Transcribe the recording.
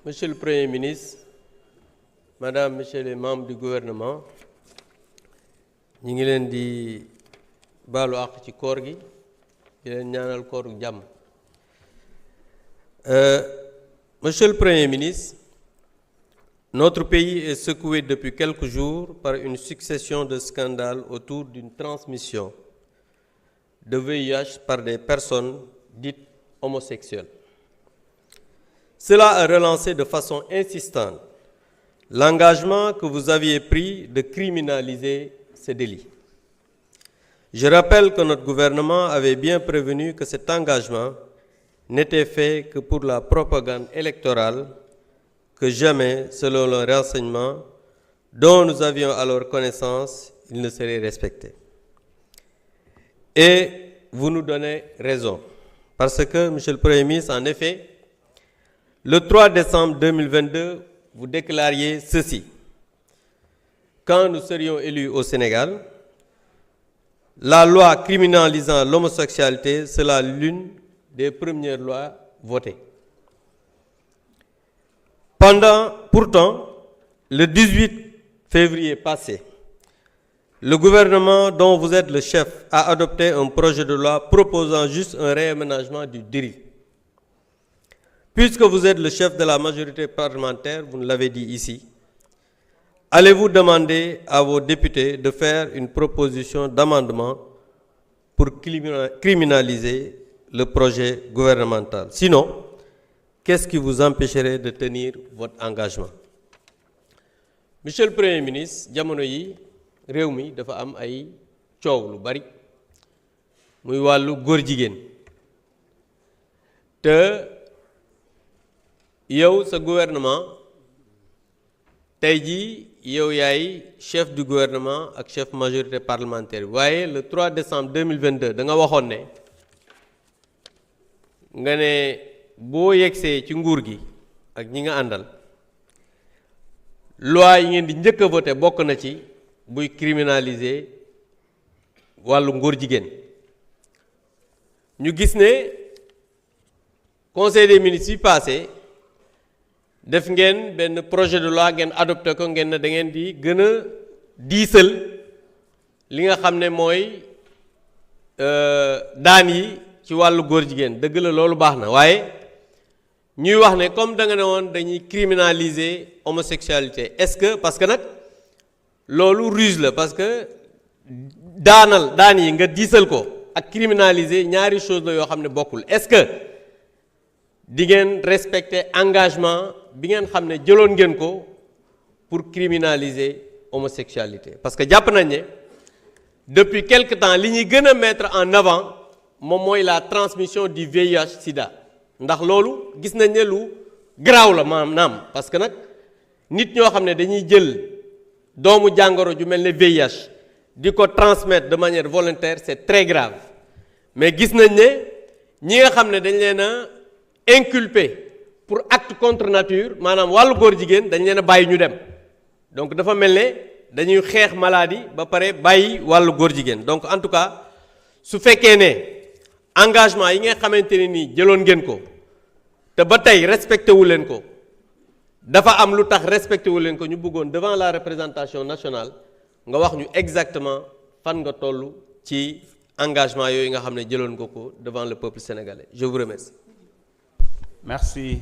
Monsieur le Premier ministre, Madame, Messieurs les membres du gouvernement, ñi ngi leen di baalu àq ci koor gi di leen ñaanal kooru jàmm. Monsieur le Premier ministre, notre pays est secoué depuis quelques jours par une succession de scandales autour d'une transmission de VIH par des personnes dites homosexuelles. Cela a relancé de façon insistante l'engagement que vous aviez pris de criminaliser ce délit. Je rappelle que notre gouvernement avait bien prévenu que cet engagement n'était fait que pour la propagande électorale, que jamais, selon le renseignement dont nous avions alors connaissance, il ne serait respecté. Et vous nous donnez raison, parce que, Monsieur le Premier ministre, en effet, le 3 décembre 2022, vous déclariez ceci. Quand nous serions élus au Sénégal, la loi criminalisant l'homosexualité sera l'une des premières lois votées. Pourtant, le 18 février passé, le gouvernement dont vous êtes le chef a adopté un projet de loi proposant juste un réaménagement du délit. Puisque vous êtes le chef de la majorité parlementaire, vous nous l'avez dit ici, allez-vous demander à vos députés de faire une proposition d'amendement pour criminaliser le projet gouvernemental? Sinon, qu'est-ce qui vous empêcherait de tenir votre engagement? Monsieur le Premier ministre, jamono yi réew mi dafa am ay coow lu bari muy wàllu góor jigéen te yow sa gouvernement tey jii yow yaay chef du gouvernement ak chef majorité parlementaire waaye le 3 décembre 2022 da nga waxoon ne nga ne boo yegsee ci nguur gi ak ñi nga àndal loi yi ngeen di njëkk a voté bokk na ci buy criminaliser wàllu ngóor jigéen ñu gis ne conseil des ministres yi passé def ngeen benn projet de loi ngeen adopté ko ngeen ne da ngeen di gën a diisal li nga xam ne mooy daan yi ci wàllu góor jigéen dëgg la loolu baax na waaye ñuy wax ne comme da nga ne woon dañuy criminaliser homosexualité est-ce que parce que nag loolu ruse la parce que daan yi nga diisal ko ak criminaliser ñaari chose la yoo xam ne bokkul est-ce que di ngeen respecter engagement bi ngeen xam ne jëloon ngeen ko pour criminaliser homosexualité parce que jàpp nañ ne depuis quelque temps li ñuy gën a mettre en avant moom mooy la transmission du VIH sida ndax loolu gis nañ ne lu garaaw la maanaam parce que nag nit ñoo xam ne dañuy jël doomu jàngoro ju mel ne VIH di ko transmettre de manière volontaire c'est très grave mais gis nañ ne ñi nga xam ne dañ leen a inculpé pour acte contre nature maanaam wàllu góor jigéen dañ leen a bàyyi ñu dem donc dafa mel ne dañuy xeex maladie ba pare bàyyi wàllu góor jigéen donc en tout cas su fekkee ne engagement yi nga xamante ne nii jëloon ngeen ko te ba tey respecté wu leen ko dafa am lu tax respecté wu leen ko ñu bëggoon devant la représentation nationale nga wax ñu exactement fan nga toll ci engagement yooyu nga xam ne jëloon nga ko devant le peuple sénégalais je vous remercie. Merci.